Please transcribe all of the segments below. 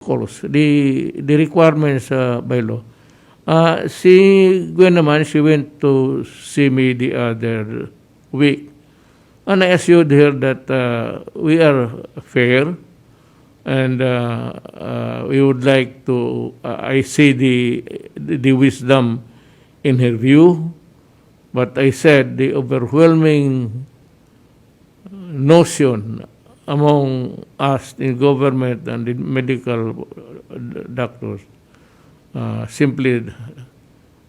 protocols, the requirements by law. Si Gwen naman, she went to see me the other week. And I assured her that we are fair and we would like to, I see the wisdom in her view, but I said the overwhelming notion among us in government and the medical doctors simply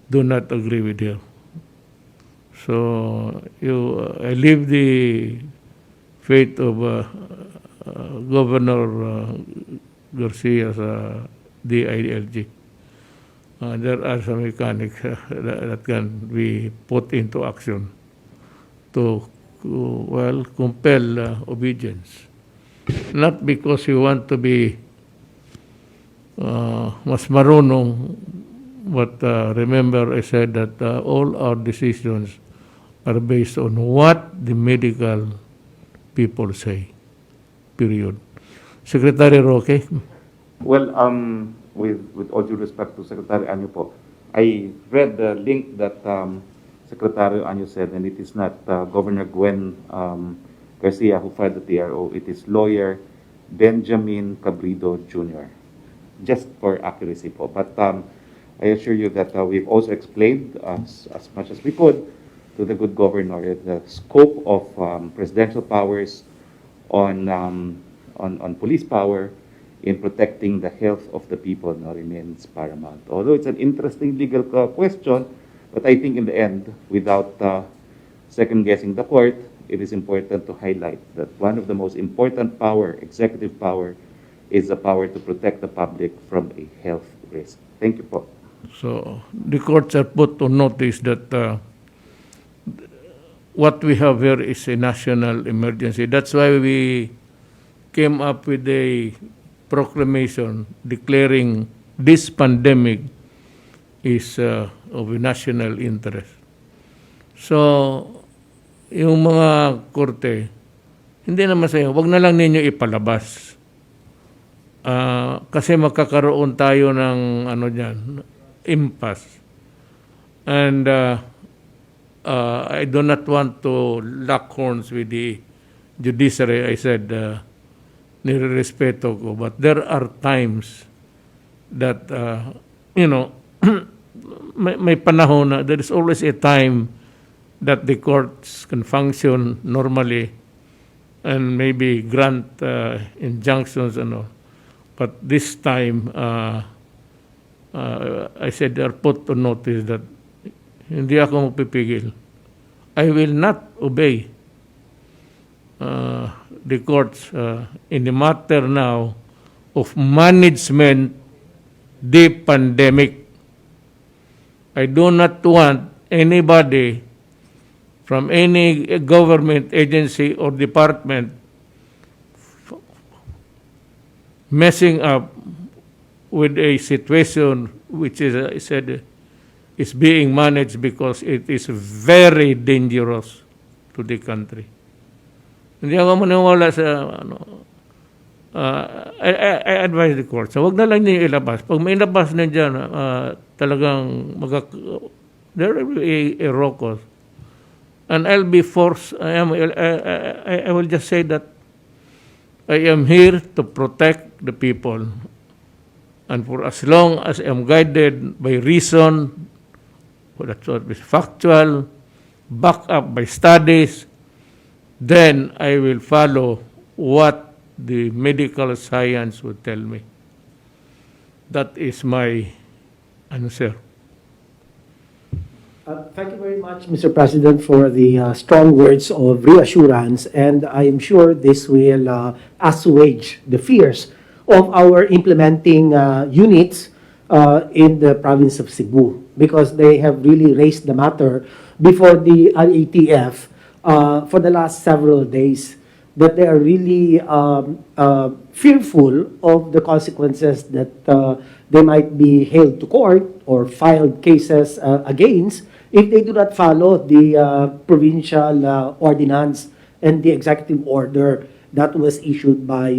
do not agree with her. So I leave the fate of Governor Garcia's DILG. There are some mechanics that can be put into action to compel obedience. Not because you want to be mas marunong, but remember I said that all our decisions are based on what the medical people say. Period. Secretary Roque? Well, with all due respect to Secretary Anyo po, I read the link that Secretary Anyo said, and it is not Governor Gwen Garcia who filed the TRO. It is lawyer Benjamin Cabrido Jr. Just for accuracy po. But I assure you that we've also explained as much as we could to the good governor the scope of presidential powers on police power in protecting the health of the people remains paramount. Although it's an interesting legal question, but I think in the end, without second-guessing the court, it is important to highlight that one of the most important power, executive power, is the power to protect the public from a health risk. Thank you po. So the courts are put on notice that what we have here is a national emergency. That's why we came up with a proclamation declaring this pandemic is of a national interest. So, yung mga korte, hindi naman sa'yo, wag na lang ninyo ipalabas. Kasi magkakaroon tayo ng impasse. And I do not want to lock horns with the judiciary. I said, nirerespeto ko. But there are times that, may panahon na there is always a time that the courts can function normally and maybe grant injunctions and all. But this time, I said they are put on notice that hindi ako magpipigil. I will not obey the courts in the matter now of management the pandemic. I do not want anybody from any government agency or department messing up with a situation which is, I said, is being managed because it is very dangerous to the country. Hindi ako maniwala sa I advise the court. So wag na lang niyo ilabas. Pag may ilabas na diyan, talagang there will be a raucous. And I'll be forced. I will just say that I am here to protect the people. And for as long as I am guided by reason, that's what is factual, backed up by studies, then I will follow what the medical science would tell me. That is my answer. Thank you very much, Mr. President, for the strong words of reassurance, and I am sure this will assuage the fears of our implementing units in the province of Cebu, because they have really raised the matter before the IATF for the last several days, that they are really fearful of the consequences that they might be held to court or filed cases against if they do not follow the provincial ordinance and the executive order that was issued by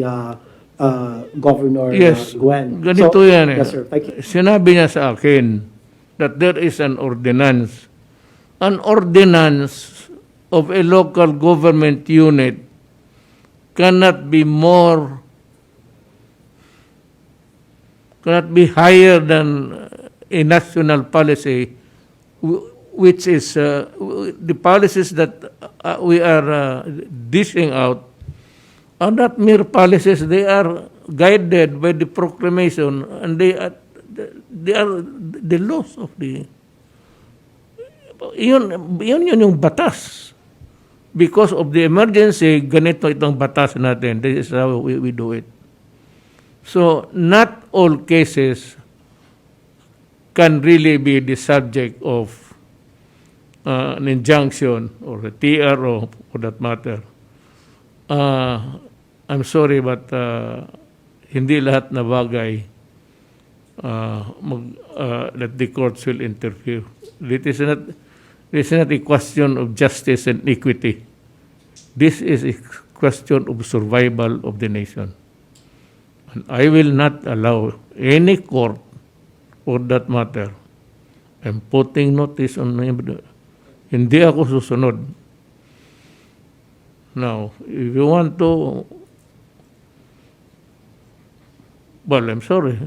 Governor Yes, Gwen. ganito yan eh. Yes, sir. Thank you. Sinabi niya sa akin that there is an ordinance. An ordinance of a local government unit cannot be higher than a national policy, which is the policies that we are dishing out are not mere policies. They are guided by the proclamation, and they are the laws of the yun yung batas. Because of the emergency, ganito itong batas natin. This is how we do it. So, not all cases can really be the subject of an injunction or a TRO for that matter. I'm sorry, but hindi lahat na bagay that the courts will interfere. This is not a question of justice and equity. This is a question of survival of the nation. And I will not allow any court, for that matter, I'm putting notice on hindi ako susunod. Now, if you want to, well, I'm sorry.